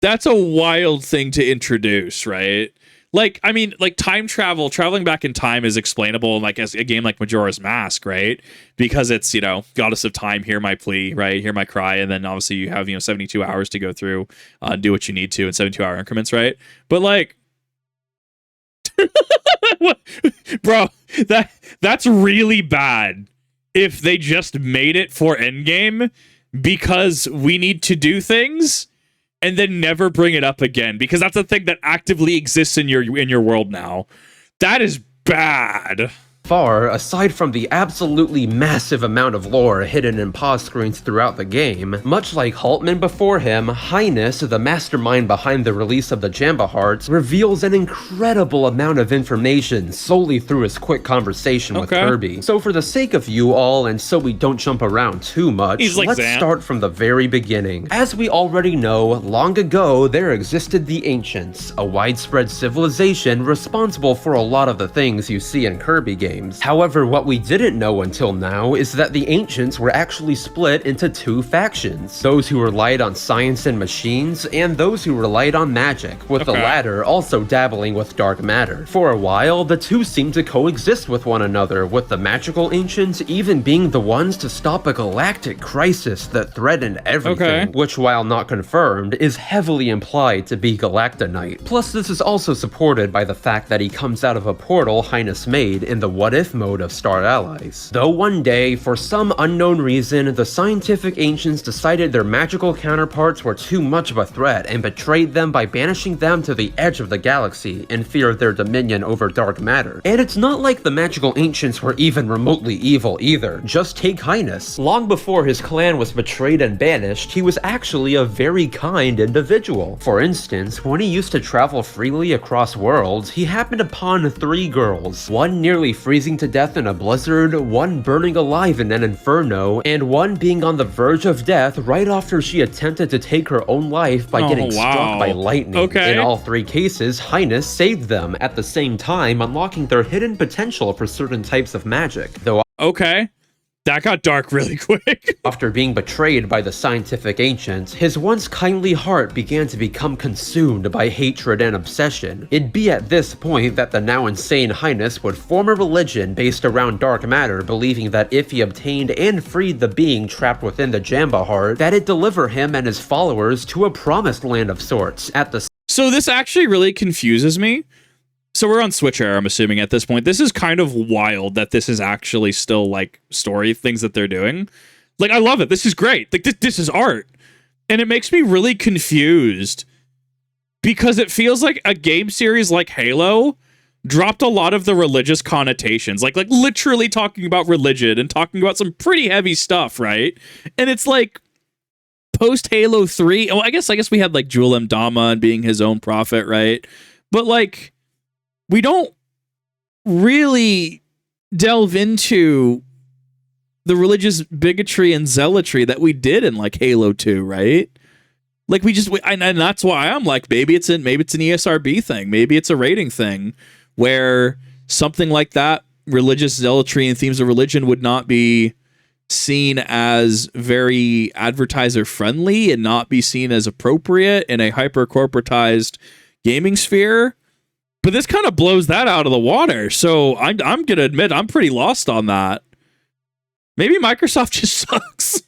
A: a wild thing to introduce, right? Like, I mean, like traveling back in time is explainable, like as a game like Majora's Mask, right? Because it's, goddess of time, hear my plea, right? Hear my cry. And then obviously you have, 72 hours to go through, do what you need to in 72-hour increments, right? But like, bro, that's really bad if they just made it for Endgame because we need to do things and then never bring it up again, because that's a thing that actively exists in your world now. That is bad.
B: far, aside from the absolutely massive amount of lore hidden in pause screens throughout the game, much like Haltman before him, Highness, the mastermind behind the release of the Jamba Hearts, reveals an incredible amount of information solely through his quick conversation with Kirby. So for the sake of you all, and so we don't jump around too much, let's start from the very beginning. As we already know, long ago there existed the Ancients, a widespread civilization responsible for a lot of the things you see in Kirby games. games. However, what we didn't know until now is that the Ancients were actually split into two factions, those who relied on science and machines, and those who relied on magic, with the latter also dabbling with dark matter. For a while, the two seemed to coexist with one another, with the magical Ancients even being the ones to stop a galactic crisis that threatened everything, which, while not confirmed, is heavily implied to be Galactonite. Plus, this is also supported by the fact that he comes out of a portal Highness made in the what-if mode of Star Allies. Though one day, for some unknown reason, the scientific Ancients decided their magical counterparts were too much of a threat and betrayed them by banishing them to the edge of the galaxy in fear of their dominion over dark matter. And it's not like the magical Ancients were even remotely evil either. Just take Highness. Long before his clan was betrayed and banished, he was actually a very kind individual. For instance, when he used to travel freely across worlds, he happened upon 3 girls, one nearly freezing to death in a blizzard, one burning alive in an inferno, and one being on the verge of death right after she attempted to take her own life by getting struck by lightning. In all 3 cases, Highness saved them, at the same time unlocking their hidden potential for certain types of magic. Though
A: that got dark really quick.
B: After being betrayed by the scientific Ancients, his once kindly heart began to become consumed by hatred and obsession. It'd be at this point that the now insane Highness would form a religion based around dark matter, believing that if he obtained and freed the being trapped within the Jamba heart, that'd deliver him and his followers to a promised land of sorts.
A: So this actually really confuses me. So we're on Switch era, I'm assuming, at this point. This is kind of wild that this is actually still, like, story things that they're doing. Like, I love it. This is great. Like, this is art. And it makes me really confused because it feels like a game series like Halo dropped a lot of the religious connotations. Like literally talking about religion and talking about some pretty heavy stuff, right? And it's like, post Halo 3, well, I guess we had, like, Jul Dama and being his own prophet, right? But, like, we don't really delve into the religious bigotry and zealotry that we did in, like, Halo 2, right? Like, and that's why I'm like, maybe it's an ESRB thing, maybe it's a rating thing, where something like that, religious zealotry and themes of religion, would not be seen as very advertiser friendly and not be seen as appropriate in a hyper corporatized gaming sphere. But this kind of blows that out of the water. So I'm gonna admit I'm pretty lost on that. Maybe Microsoft just sucks.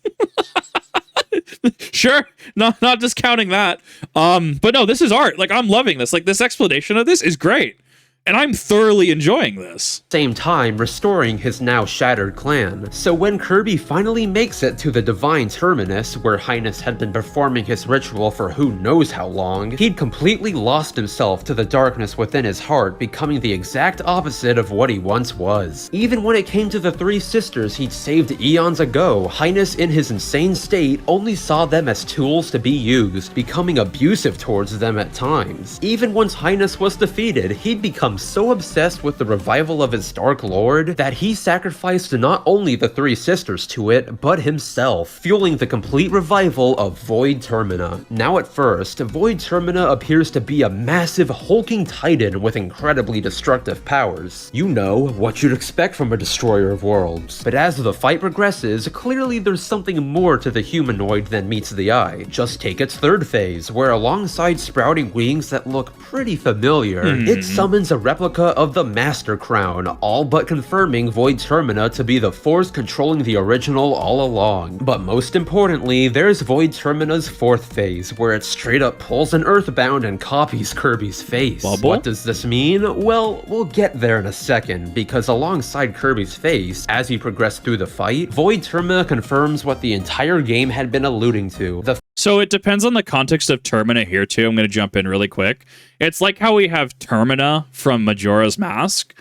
A: Sure, not discounting that. But no, this is art. Like, I'm loving this. Like, this explanation of this is great. And I'm thoroughly enjoying this.
B: Same time restoring his now shattered clan. So when Kirby finally makes it to the Divine Terminus, where Highness had been performing his ritual for who knows how long, he'd completely lost himself to the darkness within his heart, becoming the exact opposite of what he once was. Even when it came to the 3 sisters he'd saved eons ago, Highness, in his insane state, only saw them as tools to be used, becoming abusive towards them at times. Even once Highness was defeated, he'd become so obsessed with the revival of his Dark Lord that he sacrificed not only the 3 sisters to it, but himself, fueling the complete revival of Void Termina. Now at first, Void Termina appears to be a massive hulking titan with incredibly destructive powers. You know, what you'd expect from a destroyer of worlds. But as the fight progresses, clearly there's something more to the humanoid than meets the eye. Just take its 3rd phase, where alongside sprouting wings that look pretty familiar, it summons a replica of the Master Crown, all but confirming Void Termina to be the force controlling the original all along. But most importantly, there's Void Termina's 4th phase, where it straight up pulls an Earthbound and copies Kirby's face.
A: Bubble?
B: What does this mean? Well, we'll get there in a second, because alongside Kirby's face, as you progress through the fight, Void Termina confirms what the entire game had been alluding to.
A: So it depends on the context of Termina here, too. I'm going to jump in really quick. It's like how we have Termina from Majora's Mask,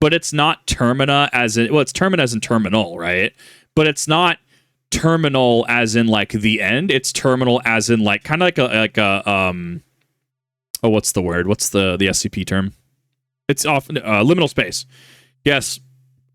A: but it's not Termina as in... Well, it's Termina as in terminal, right? But it's not terminal as in, like, the end. It's terminal as in, like, kind of like a oh, what's the word? What's the SCP term? It's often liminal space. Yes.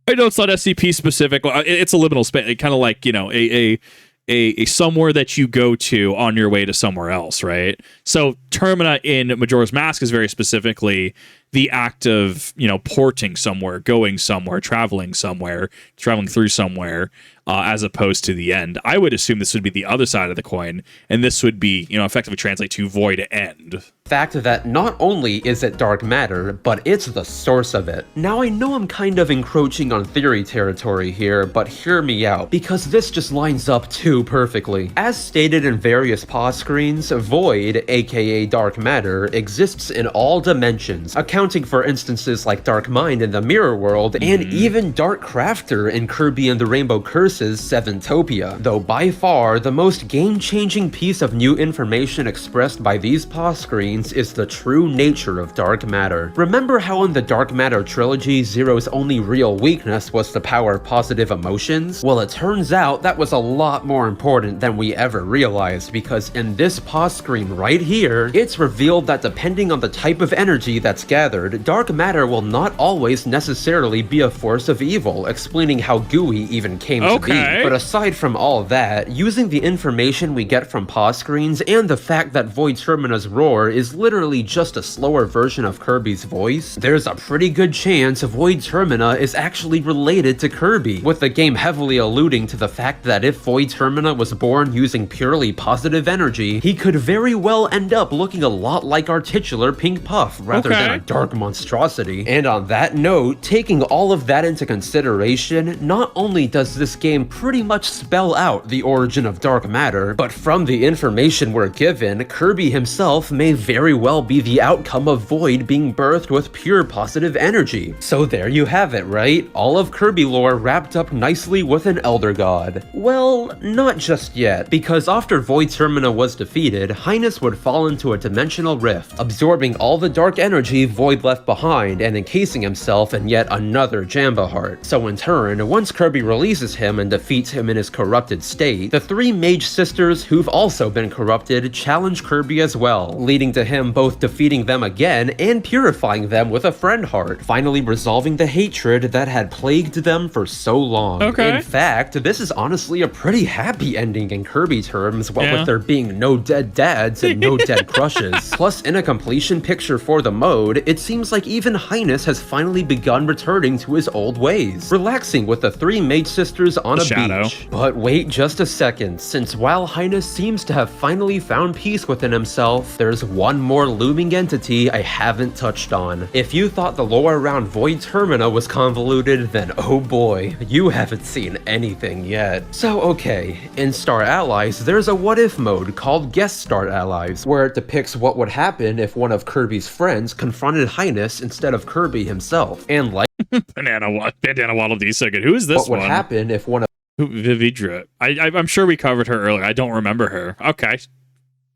A: I know it's not SCP specific. It's a liminal space. Kind of like, you know, a somewhere that you go to on your way to somewhere else, right? So Termina in Majora's Mask is very specifically the act of, porting somewhere, going somewhere, traveling through somewhere, as opposed to the end. I would assume this would be the other side of the coin, and this would be, effectively translate to void end.
B: Fact that not only is it dark matter, but it's the source of it. Now I know I'm kind of encroaching on theory territory here, but hear me out, because this just lines up too perfectly. As stated in various pause screens, void, aka dark matter, exists in all dimensions, accounting for instances like Dark Mind in the Mirror World, and even Dark Crafter in Kirby and the Rainbow Curse's Seventopia. Though by far, the most game-changing piece of new information expressed by these pause screens is the true nature of dark matter. Remember how in the Dark Matter trilogy, Zero's only real weakness was the power of positive emotions? Well, it turns out that was a lot more important than we ever realized, because in this pause screen right here, it's revealed that depending on the type of energy that's gathered, dark matter will not always necessarily be a force of evil, explaining how GUI even came to be. But aside from all that, using the information we get from pause screens and the fact that Void Termina's roar is literally just a slower version of Kirby's voice, there's a pretty good chance Void Termina is actually related to Kirby, with the game heavily alluding to the fact that if Void Termina was born using purely positive energy, he could very well end up looking a lot like our titular Pink Puff, rather than a dark monstrosity. And on that note, taking all of that into consideration, not only does this game pretty much spell out the origin of dark matter, but from the information we're given, Kirby himself may very well be the outcome of Void being birthed with pure positive energy. So there you have it, right? All of Kirby lore wrapped up nicely with an Elder God. Well, not just yet, because after Void Termina was defeated, Highness would fall into a dimensional rift, absorbing all the dark energy Void left behind and encasing himself in yet another Jamba Heart. So in turn, once Kirby releases him and defeats him in his corrupted state, the three mage sisters who've also been corrupted challenge Kirby as well, leading to him both defeating them again and purifying them with a friend heart, finally resolving the hatred that had plagued them for so long. In fact, this is honestly a pretty happy ending in Kirby terms, what with there being no dead dads and no dead crushes. Plus, in a completion picture for the mode, it seems like even Highness has finally begun returning to his old ways, relaxing with the three mage sisters on a beach. But wait just a second, since while Highness seems to have finally found peace within himself, there's one more looming entity I haven't touched on. If you thought the lore around Void Termina was convoluted, then oh boy, you haven't seen anything yet. So okay, in Star Allies, there's a what-if mode called Guest Star Allies, where it depicts what would happen if one of Kirby's friends confronted Highness instead of Kirby himself. And like
A: Bandana Waddle D second. Who is this one?
B: What would happen if one of
A: Vividra. I'm sure we covered her earlier. I don't remember her. Okay.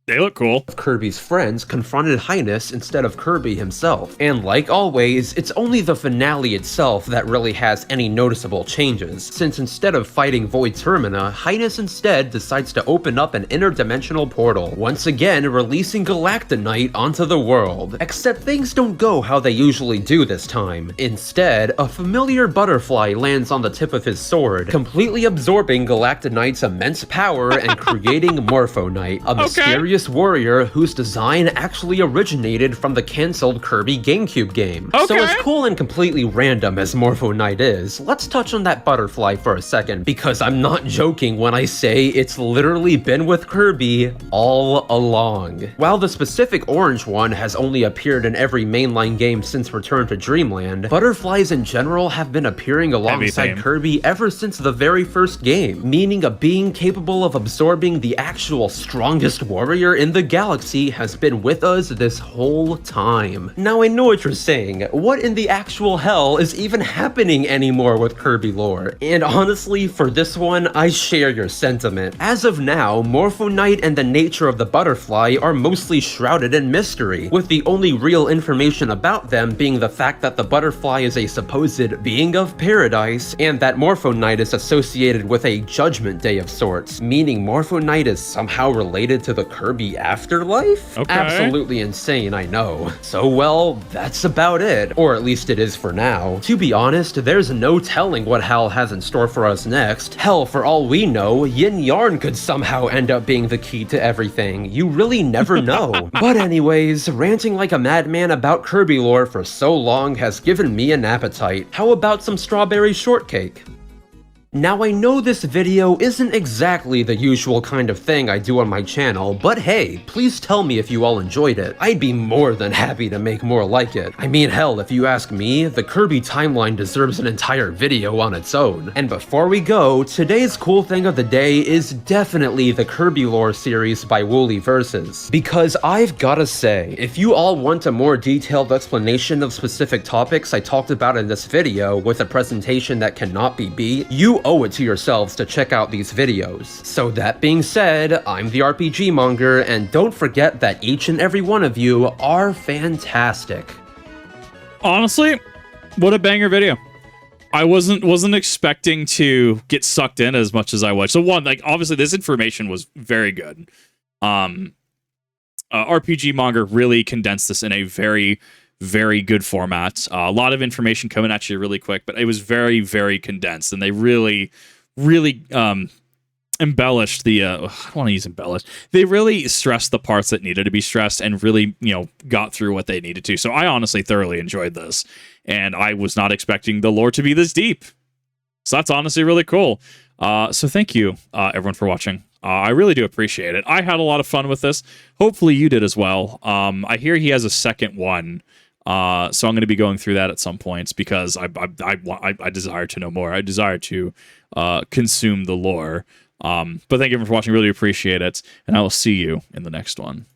A: They look cool.
B: Kirby's friends confronted Highness instead of Kirby himself. And like always, it's only the finale itself that really has any noticeable changes, since instead of fighting Void Termina, Highness instead decides to open up an interdimensional portal, once again releasing Galactonite onto the world. Except things don't go how they usually do this time. Instead, a familiar butterfly lands on the tip of his sword, completely absorbing Galactonite's immense power and creating Morphonite, a mysterious warrior whose design actually originated from the cancelled Kirby GameCube game. So as cool and completely random as Morphonite is, let's touch on that butterfly for a second, because I'm not joking when I say it's literally been with Kirby all along. While the specific orange one has only appeared in every mainline game since Return to Dreamland, butterflies in general have been appearing alongside Kirby ever since the very first game, meaning a being capable of absorbing the actual strongest warrior in the galaxy has been with us this whole time. Now I know what you're saying, what in the actual hell is even happening anymore with Kirby lore? And honestly, for this one, I share your sentiment. As of now, Morphonite and the nature of the butterfly are mostly shrouded in mystery, with the only real information about them being the fact that the butterfly is a supposed being of paradise, and that Morphonite is associated with a judgment day of sorts, meaning Morphonite is somehow related to the Kirby Kirby Afterlife?
A: Okay.
B: Absolutely insane, I know. So, well, that's about it. Or at least it is for now. To be honest, there's no telling what Hal has in store for us next. Hell, for all we know, Yin Yarn could somehow end up being the key to everything. You really never know. But anyways, ranting like a madman about Kirby lore for so long has given me an appetite. How about some strawberry shortcake? Now I know this video isn't exactly the usual kind of thing I do on my channel, but hey, please tell me if you all enjoyed it. I'd be more than happy to make more like it. I mean, hell, if you ask me, the Kirby timeline deserves an entire video on its own. And before we go, today's cool thing of the day is definitely the Kirby lore series by Wooly Versus. Because I've gotta say, if you all want a more detailed explanation of specific topics I talked about in this video with a presentation that cannot be beat, you owe it to yourselves to check out these videos. So that being said, I'm the Rpg Monger, and don't forget that each and every one of you are fantastic.
A: Honestly, what a banger video. I wasn't expecting to get sucked in as much as I was. So one, like, obviously this information was very good. RPG Monger really condensed this in a very, very good format. A lot of information coming at you really quick, but it was very, very condensed, and they really, really embellished the. I don't want to use embellished. They really stressed the parts that needed to be stressed, and really, got through what they needed to. So I honestly thoroughly enjoyed this, and I was not expecting the lore to be this deep. So that's honestly really cool. So thank you, everyone, for watching. I really do appreciate it. I had a lot of fun with this. Hopefully you did as well. I hear he has a second one. So I'm going to be going through that at some points because I desire to know more. I desire to consume the lore. But thank you for watching. Really appreciate it. And I will see you in the next one.